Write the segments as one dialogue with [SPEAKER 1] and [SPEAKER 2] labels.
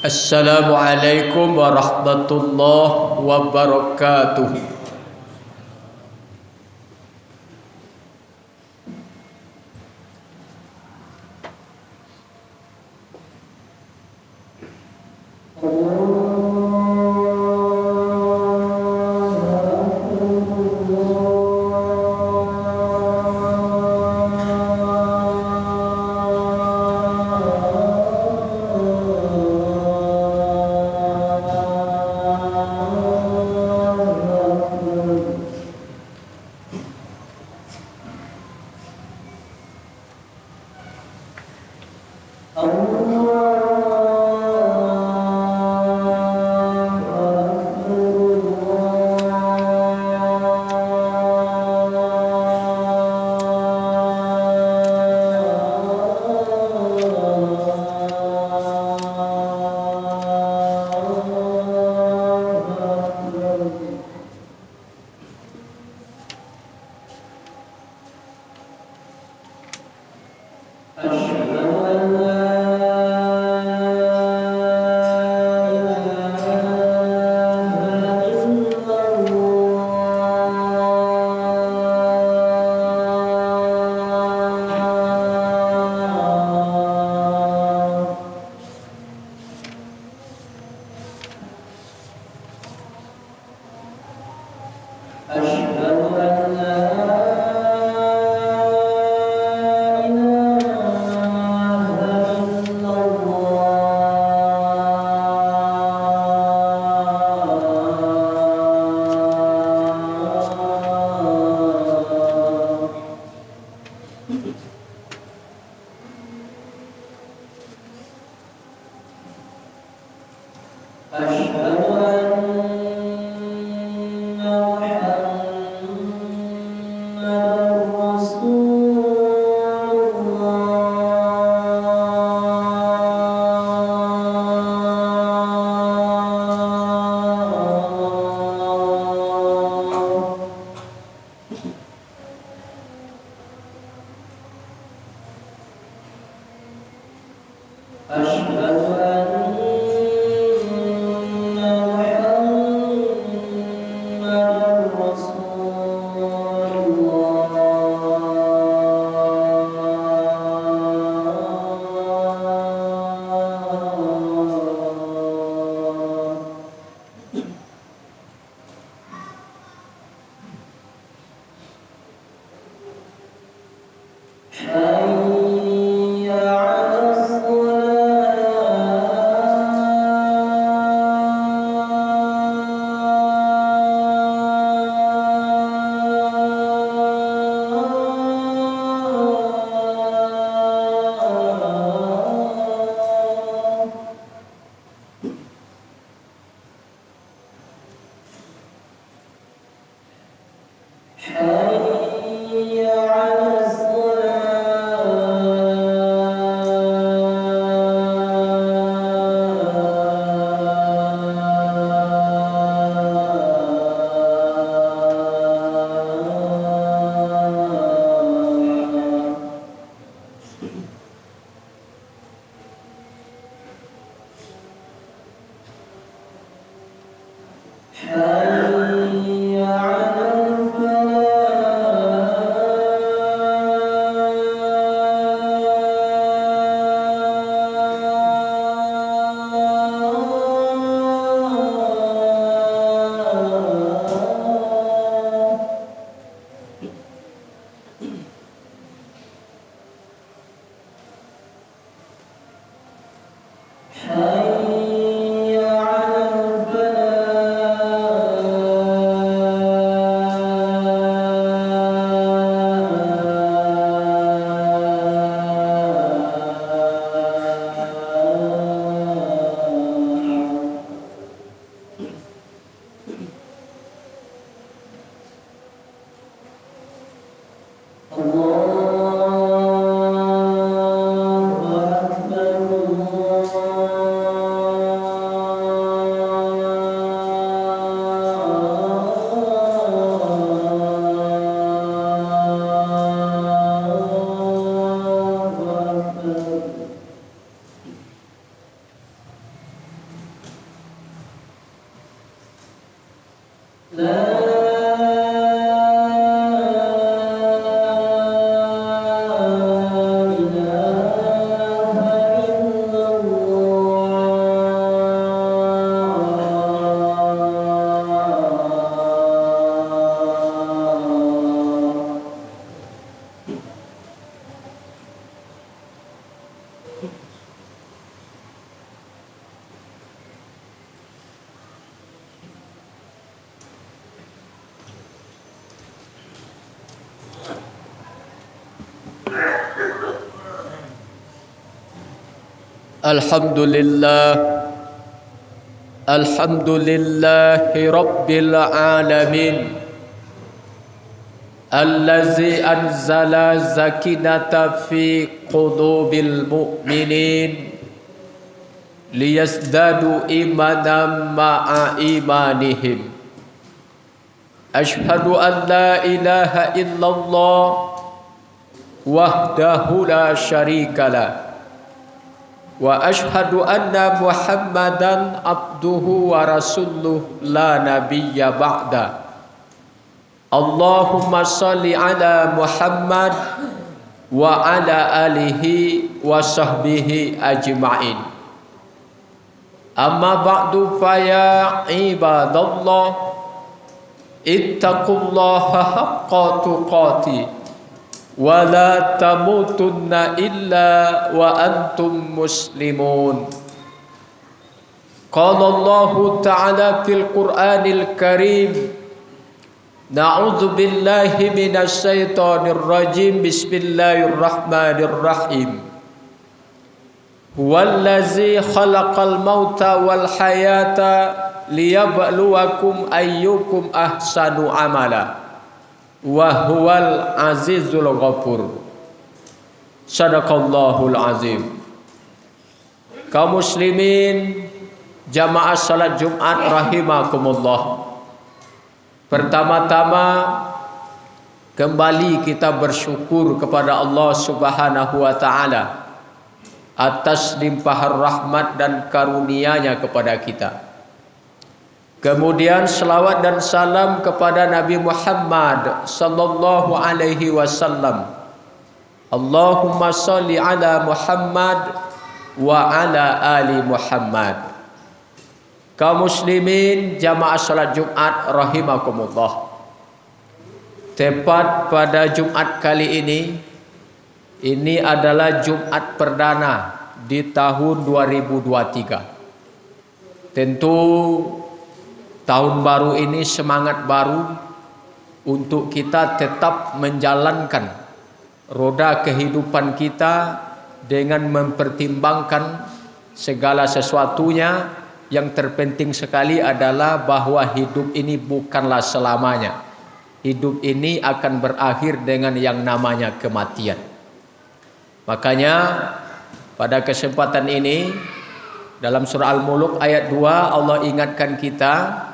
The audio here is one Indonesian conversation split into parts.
[SPEAKER 1] Assalamualaikum warahmatullahi wabarakatuh. Alhamdulillahi Rabbil Alamin Allazi anzala zakinata fi qulubil mu'minin liyazdadu imanan ma'a imanihim. Ashhadu an la ilaha illallah wahdahu la syarikalah wa ashhadu anna Muhammadan abduhu wa rasuluh la nabiyya ba'da. Allahumma salli ala Muhammad wa ala alihi wa sahbihi ajma'in. Amma ba'du fa ya ibadallah ittaqullaha haqqa tuqatih wa la tamutunna illa wa antum muslimun. Qala Allah ta'ala fil Qur'anil Karim, na'udzu billahi minasy syaithanir rajim, bismillahirrahmanirrahim. Huwallazi khalaqal mauta wal hayata liyabluwakum ayyukum ahsanu amala wa huwal azizul ghafur. Sadaqallahul azim. Kaum muslimin jamaah salat Jumat rahimakumullah. Pertama-tama kembali kita bersyukur kepada Allah Subhanahu wa taala atas limpahan rahmat dan karunia-Nya kepada kita. Kemudian selawat dan salam kepada Nabi Muhammad sallallahu alaihi wasallam. Allahumma shalli ala Muhammad wa ala ali Muhammad. Kaum muslimin jamaah salat Jumat rahimakumullah. Tepat pada Jumat kali ini adalah Jumat perdana di tahun 2023. Tentu tahun baru ini semangat baru untuk kita tetap menjalankan roda kehidupan kita dengan mempertimbangkan segala sesuatunya. Yang terpenting sekali adalah bahwa hidup ini bukanlah selamanya. Hidup ini akan berakhir dengan yang namanya kematian. Makanya pada kesempatan ini dalam surah Al-Mulk ayat 2 Allah ingatkan kita,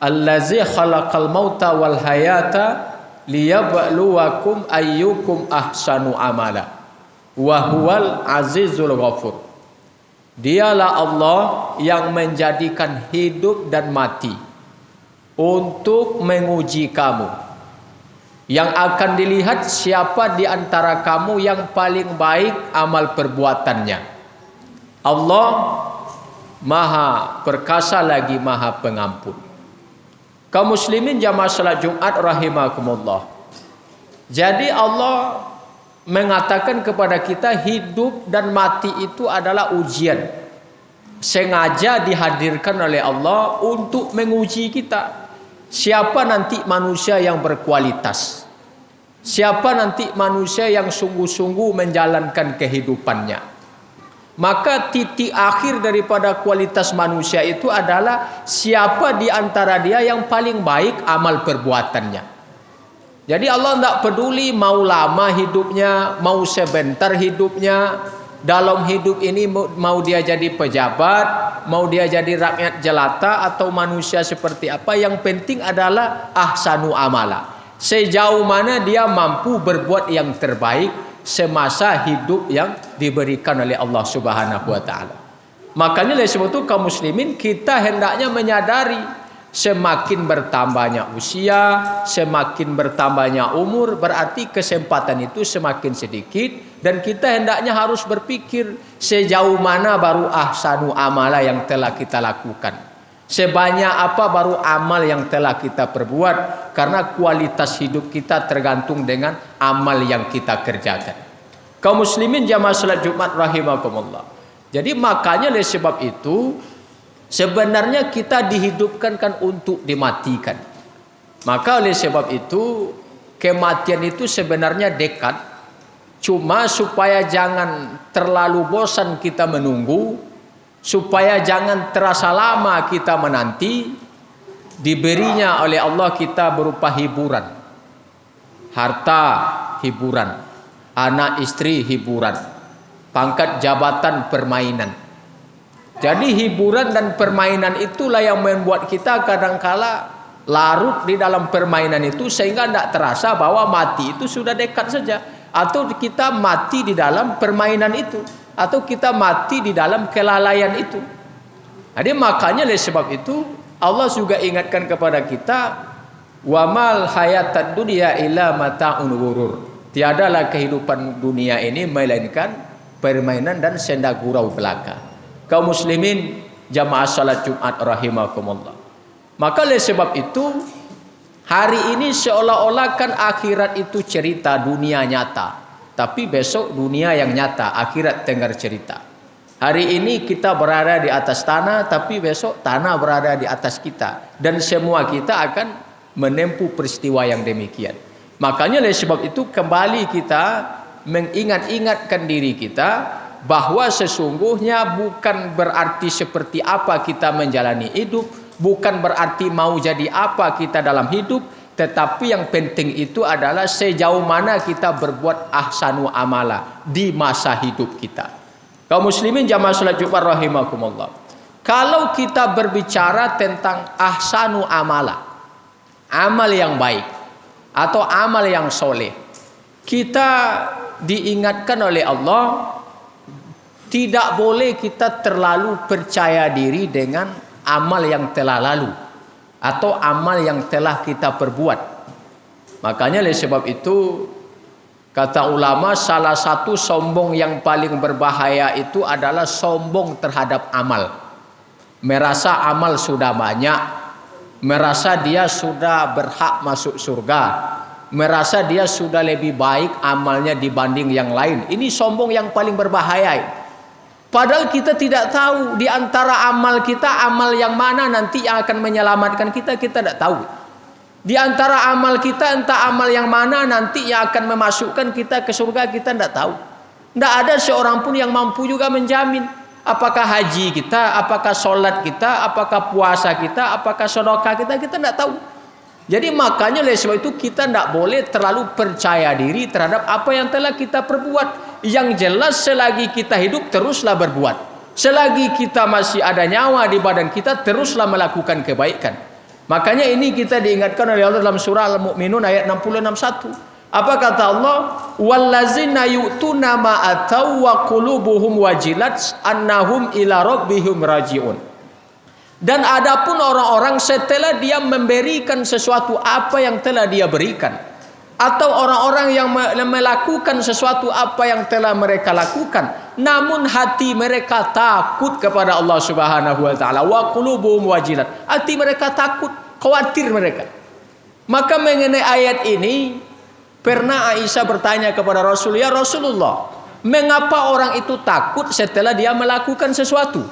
[SPEAKER 1] Allazi khalaqal mauta wal hayata liyabluwakum ayyukum ahsanu amala wa huwal azizul ghafur. Dialah Allah yang menjadikan hidup dan mati untuk menguji kamu. Yang akan dilihat siapa di antara kamu yang paling baik amal perbuatannya. Allah Maha perkasa lagi Maha pengampun. Kaum muslimin jamaah salat Jumat rahimakumullah. Jadi Allah mengatakan kepada kita hidup dan mati itu adalah ujian. Sengaja dihadirkan oleh Allah untuk menguji kita. Siapa nanti manusia yang berkualitas? Siapa nanti manusia yang sungguh-sungguh menjalankan kehidupannya? Maka titik akhir daripada kualitas manusia itu adalah siapa di antara dia yang paling baik amal perbuatannya. Jadi Allah tidak peduli mau lama hidupnya, mau sebentar hidupnya. Dalam hidup ini mau dia jadi pejabat, mau dia jadi rakyat jelata atau manusia seperti apa. Yang penting adalah ahsanu amala. Sejauh mana dia mampu berbuat yang terbaik semasa hidup yang diberikan oleh Allah Subhanahu wa taala. Makanya oleh sebab itu kaum muslimin kita hendaknya menyadari Semakin bertambahnya usia, semakin bertambahnya umur, berarti kesempatan itu semakin sedikit. Dan kita hendaknya harus berpikir sejauh mana baru ahsanu amala yang telah kita lakukan. Sebanyak apa baru amal yang telah kita perbuat. Karena kualitas hidup kita tergantung dengan amal yang kita kerjakan. Kaum muslimin jamaah salat Jumat rahimakumullah. Jadi makanya oleh sebab itu sebenarnya kita dihidupkan kan untuk dimatikan. Maka oleh sebab itu kematian itu sebenarnya dekat. Cuma supaya jangan terlalu bosan kita menunggu, supaya jangan terasa lama kita menanti, diberinya oleh Allah kita berupa hiburan. Harta hiburan, anak istri hiburan, pangkat jabatan permainan. Jadi hiburan dan permainan itulah yang membuat kita kadangkala larut di dalam permainan itu sehingga tidak terasa bahwa mati itu sudah dekat saja. Atau kita mati di dalam permainan itu. Atau kita mati di dalam kelalaian itu. Jadi makanya oleh sebab itu Allah juga ingatkan kepada kita, wamal hayatad dunya illa mata'un ghurur. Tiadalah kehidupan dunia ini melainkan permainan dan senda gurau belaka. Kaum muslimin jamaah salat Jumat rahimakumullah. Maka oleh sebab itu hari ini seolah-olah kan akhirat itu cerita dunia nyata, tapi besok dunia yang nyata, akhirat tengah cerita. Hari ini kita berada di atas tanah, tapi besok tanah berada di atas kita, dan semua kita akan menempuh peristiwa yang demikian. Makanya oleh sebab itu kembali kita mengingat-ingatkan diri kita bahwa sesungguhnya bukan berarti seperti apa kita menjalani hidup, bukan berarti mau jadi apa kita dalam hidup, tetapi yang penting itu adalah sejauh mana kita berbuat ahsanu amala di masa hidup kita. Kaum muslimin jamaah salat Jumat rahimakumullah. Kalau kita berbicara tentang ahsanu amala, amal yang baik atau amal yang soleh, kita diingatkan oleh Allah tidak boleh kita terlalu percaya diri dengan amal yang telah lalu atau amal yang telah kita perbuat. Makanya oleh sebab itu kata ulama salah satu sombong yang paling berbahaya itu adalah sombong terhadap amal. Merasa amal sudah banyak, merasa dia sudah berhak masuk surga, merasa dia sudah lebih baik amalnya dibanding yang lain. Ini sombong yang paling berbahaya. Padahal kita tidak tahu di antara amal kita, amal yang mana nanti yang akan menyelamatkan kita, kita tidak tahu. Di antara amal kita, entah amal yang mana nanti yang akan memasukkan kita ke surga, kita tidak tahu. Tidak ada seorang pun yang mampu juga menjamin. Apakah haji kita, apakah sholat kita, apakah puasa kita, apakah sedekah kita, kita tidak tahu. Jadi makanya oleh sebab itu kita tidak boleh terlalu percaya diri terhadap apa yang telah kita perbuat. Yang jelas selagi kita hidup teruslah berbuat. Selagi kita masih ada nyawa di badan kita teruslah melakukan kebaikan. Makanya ini kita diingatkan oleh Allah dalam surah Al-Mu'minun ayat 60-61. Apa kata Allah? Wallazina yu'tuna ma ataw wa qulubuhum wajilat annahum ila rabbihim raji'un. Dan adapun orang-orang setelah dia memberikan sesuatu apa yang telah dia berikan, atau orang-orang yang melakukan sesuatu apa yang telah mereka lakukan, namun hati mereka takut kepada Allah Subhanahu wa taala, wa qulubuhum wajilat. Hati mereka takut, khawatir mereka. Maka mengenai ayat ini pernah Aisyah bertanya kepada Rasul, "Ya Rasulullah, mengapa orang itu takut setelah dia melakukan sesuatu?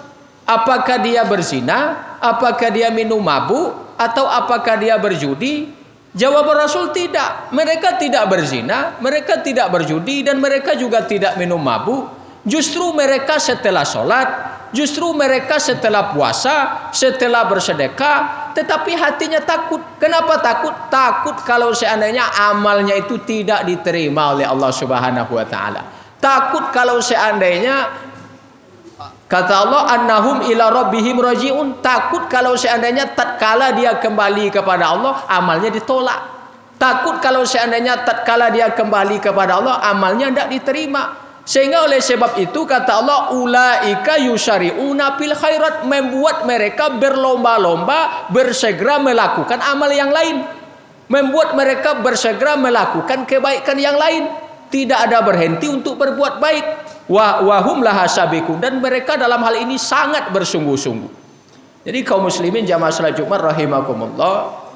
[SPEAKER 1] Apakah dia berzina? Apakah dia minum mabuk? Atau apakah dia berjudi?" Jawab Rasul, tidak. Mereka tidak berzina, mereka tidak berjudi, dan mereka juga tidak minum mabuk. Justru mereka setelah sholat, justru mereka setelah puasa, setelah bersedekah, tetapi hatinya takut. Kenapa takut? Takut kalau seandainya amalnya itu tidak diterima oleh Allah Subhanahu wa taala. Takut kalau seandainya, kata Allah, annahum ila rabbihim raji'un, takut kalau seandainya tatkala dia kembali kepada Allah amalnya ditolak. Takut kalau seandainya tatkala dia kembali kepada Allah amalnya tidak diterima. Sehingga oleh sebab itu kata Allah, ulaika yusari'una fil khairat, membuat mereka berlomba-lomba bersegera melakukan amal yang lain, membuat mereka bersegera melakukan kebaikan yang lain, tidak ada berhenti untuk berbuat baik. Wahum laha sabiqun, dan mereka dalam hal ini sangat bersungguh-sungguh. Jadi kaum muslimin jamaah salat Jumat rahimakumullah,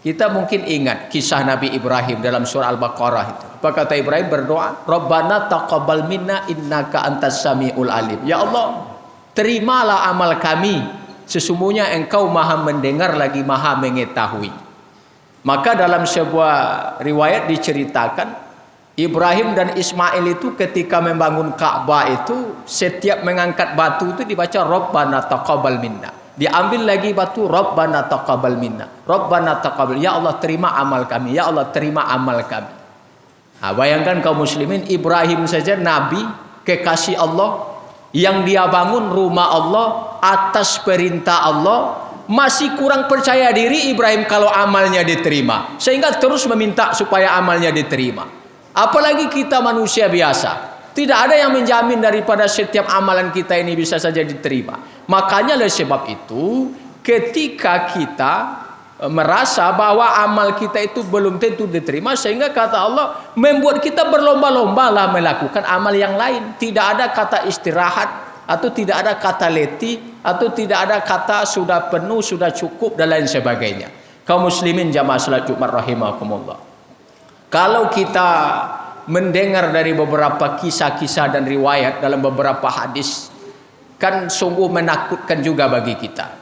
[SPEAKER 1] kita mungkin ingat kisah Nabi Ibrahim dalam surah Al-Baqarah itu. Apa kata Ibrahim berdoa? Rabbana taqabbal minna innaka antas samiul alim. Ya Allah, terimalah amal kami, sesungguhnya Engkau Maha mendengar lagi Maha mengetahui. Maka dalam sebuah riwayat diceritakan, Ibrahim dan Ismail itu ketika membangun Ka'bah itu, setiap mengangkat batu itu dibaca Rabbana taqabbal minna. Diambil lagi batu, Rabbana taqabbal minna, Rabbana taqabbal, ya Allah terima amal kami, ya Allah terima amal kami. Nah, bayangkan kaum muslimin, Ibrahim saja nabi kekasih Allah, yang dia bangun rumah Allah atas perintah Allah, masih kurang percaya diri Ibrahim kalau amalnya diterima, sehingga terus meminta supaya amalnya diterima. Apalagi kita manusia biasa, tidak ada yang menjamin daripada setiap amalan kita ini bisa saja diterima. Makanya oleh sebab itu, ketika kita merasa bahwa amal kita itu belum tentu diterima, sehingga kata Allah membuat kita berlomba-lomba lah melakukan amal yang lain. Tidak ada kata istirahat, atau tidak ada kata letih, atau tidak ada kata sudah penuh, sudah cukup, dan lain sebagainya. Kaum muslimin jamaah salat Jumat rahimakumullah, kalau kita mendengar dari beberapa kisah-kisah dan riwayat dalam beberapa hadis, kan sungguh menakutkan juga bagi kita.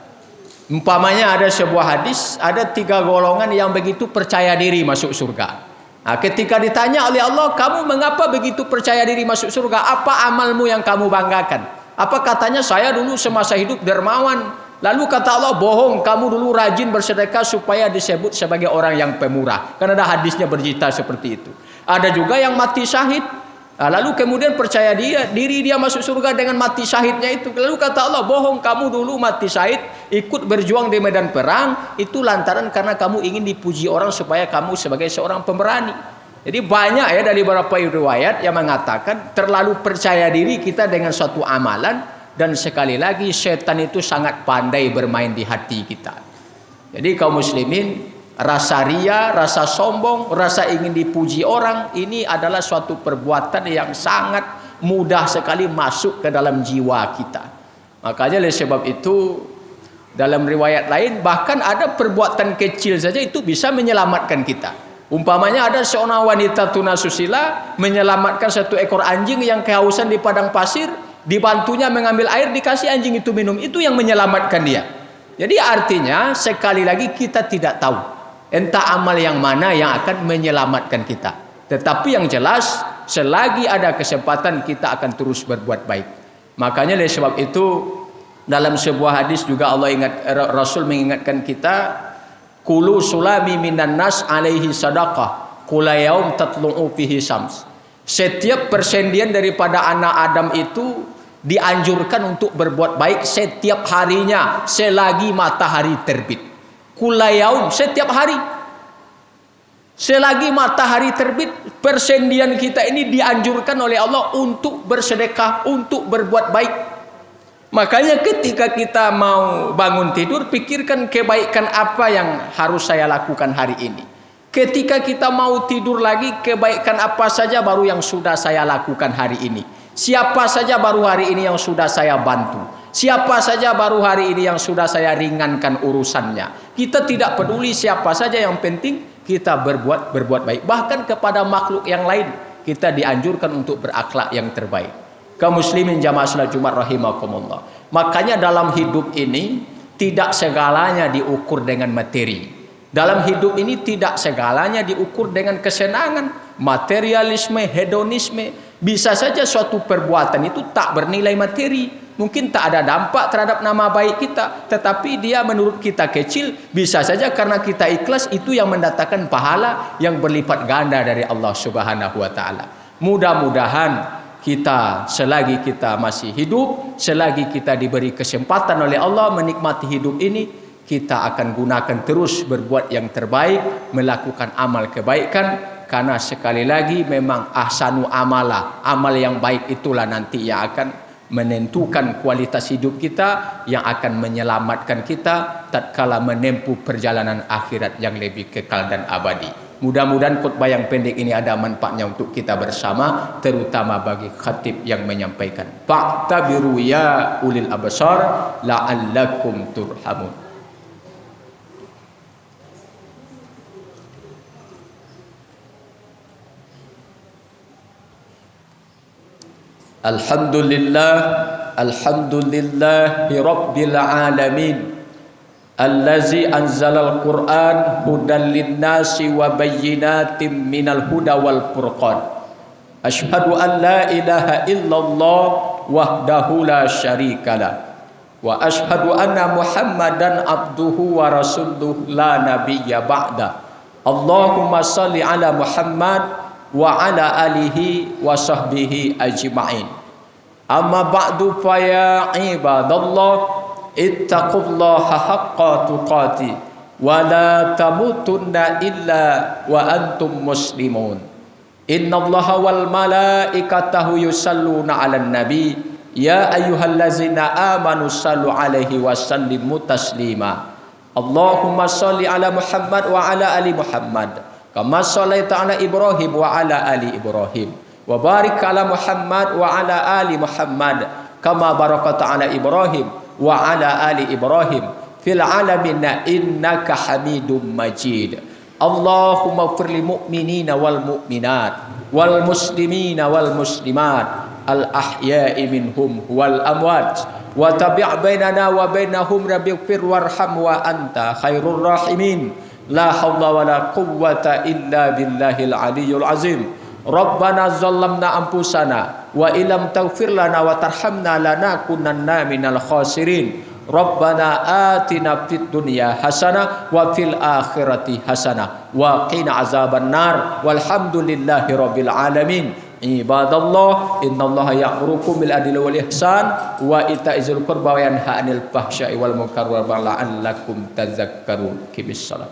[SPEAKER 1] Umpamanya ada sebuah hadis, ada 3 golongan yang begitu percaya diri masuk surga. Nah, ketika ditanya oleh Allah, kamu mengapa begitu percaya diri masuk surga? Apa amalmu yang kamu banggakan? Apa katanya? Saya dulu semasa hidup dermawan. Lalu kata Allah, bohong, kamu dulu rajin bersedekah supaya disebut sebagai orang yang pemurah. Karena ada hadisnya bercerita seperti itu. Ada juga yang mati syahid. Lalu kemudian percaya diri dia masuk surga dengan mati syahidnya itu. Lalu kata Allah, bohong, kamu dulu mati syahid, ikut berjuang di medan perang, itu lantaran karena kamu ingin dipuji orang supaya kamu sebagai seorang pemberani. Jadi banyak ya dari beberapa riwayat yang mengatakan terlalu percaya diri kita dengan suatu amalan, dan sekali lagi setan itu sangat pandai bermain di hati kita. Jadi kaum muslimin, rasa ria, rasa sombong, rasa ingin dipuji orang, ini adalah suatu perbuatan yang sangat mudah sekali masuk ke dalam jiwa kita. Makanya oleh sebab itu, dalam riwayat lain bahkan ada perbuatan kecil saja itu bisa menyelamatkan kita. Umpamanya ada seorang wanita tunasusila menyelamatkan satu ekor anjing yang kehausan di padang pasir, dibantunya mengambil air, dikasih anjing itu minum, itu yang menyelamatkan dia. Jadi artinya sekali lagi kita tidak tahu entah amal yang mana yang akan menyelamatkan kita. Tetapi yang jelas, selagi ada kesempatan kita akan terus berbuat baik. Makanya oleh sebab itu, dalam sebuah hadis juga Rasul mengingatkan kita, kulu sulami minan nas alaihi sadaqah kula yaum tatlu'u fihi syams. Setiap persendian daripada anak Adam itu dianjurkan untuk berbuat baik setiap harinya selagi matahari terbit. Kulayaum, setiap hari. Selagi matahari terbit, persendian kita ini dianjurkan oleh Allah untuk bersedekah, untuk berbuat baik. Makanya ketika kita mau bangun tidur, pikirkan kebaikan apa yang harus saya lakukan hari ini. Ketika kita mau tidur lagi, kebaikan apa saja baru yang sudah saya lakukan hari ini. Siapa saja baru hari ini yang sudah saya bantu. Siapa saja baru hari ini yang sudah saya ringankan urusannya. Kita tidak peduli siapa saja, yang penting kita berbuat baik. Bahkan kepada makhluk yang lain kita dianjurkan untuk berakhlak yang terbaik. Kaum muslimin jamaah salat Jumat rahimakumullah. Makanya dalam hidup ini tidak segalanya diukur dengan materi. Dalam hidup ini tidak segalanya diukur dengan kesenangan, materialisme, hedonisme. Bisa saja suatu perbuatan itu tak bernilai materi, mungkin tak ada dampak terhadap nama baik kita, tetapi dia menurut kita kecil. Bisa saja karena kita ikhlas, itu yang mendatangkan pahala yang berlipat ganda dari Allah Subhanahu wa taala. Mudah-mudahan kita, selagi kita masih hidup, selagi kita diberi kesempatan oleh Allah menikmati hidup ini, kita akan gunakan terus berbuat yang terbaik, melakukan amal kebaikan, karena sekali lagi memang ahsanu amala, amal yang baik itulah nanti yang akan menentukan kualitas hidup kita, yang akan menyelamatkan kita tatkala menempuh perjalanan akhirat yang lebih kekal dan abadi. Mudah-mudahan khutbah yang pendek ini ada manfaatnya untuk kita bersama, terutama bagi khatib yang menyampaikan. Fa'tabiru ya ulil absar la'allakum turhamun. Alhamdulillah, alhamdulillahi rabbil alamin, allazi anzalal Qur'an hudan linnasi wa bayyinatin minal huda wal furqan. Asyhadu an la ilaha illallah wahdahu la syarikalah, wa asyhadu anna Muhammadan abduhu wa rasuluhu la nabiyya ba'da. Allahumma salli ala Muhammad wa ala alihi wa sahbihi ajma'in. Amma ba'du fa ya ibadallah ittaqullaha haqqa tuqati wa la tamutunna illa wa antum muslimun. Innallaha wal malaikatahu yusalluna 'alan nabi ya ayyuhallazina amanu sallu 'alaihi wa sallimu taslima. Allahumma shalli 'ala Muhammad wa 'ala ali Muhammad kama shallaita 'ala Ibrahim wa 'ala ali Ibrahim wa barik 'ala Muhammad wa 'ala ali Muhammad kama barakata 'ala Ibrahim wa 'ala ali Ibrahim fil 'alamin innaka Hamidum Majid. Allahumma ighfir lil mu'minina wal mu'minat wal muslimina wal muslimat al ahya'i minhum wal amwat wa tabi' bainana wa bainahum rabbighfir warham wa anta khairur rahimin. La haula wa la quwwata illa billahil aliyyul azim. Rabbana zalamna anfusana wa illam taghfir lana wa tarhamna lanakunanna minal khasirin. Rabbana atina fid dunya hasanah wa fil akhirati hasanah wa qina azabannar walhamdulillahi rabbil alamin. Ibadallah, innallaha ya'murukum bil adli wal ihsan wa ita'izil qurba wa yanha 'anil fahsya'i wal munkar wa la'allakum tadhakkarun. Qimis shalah.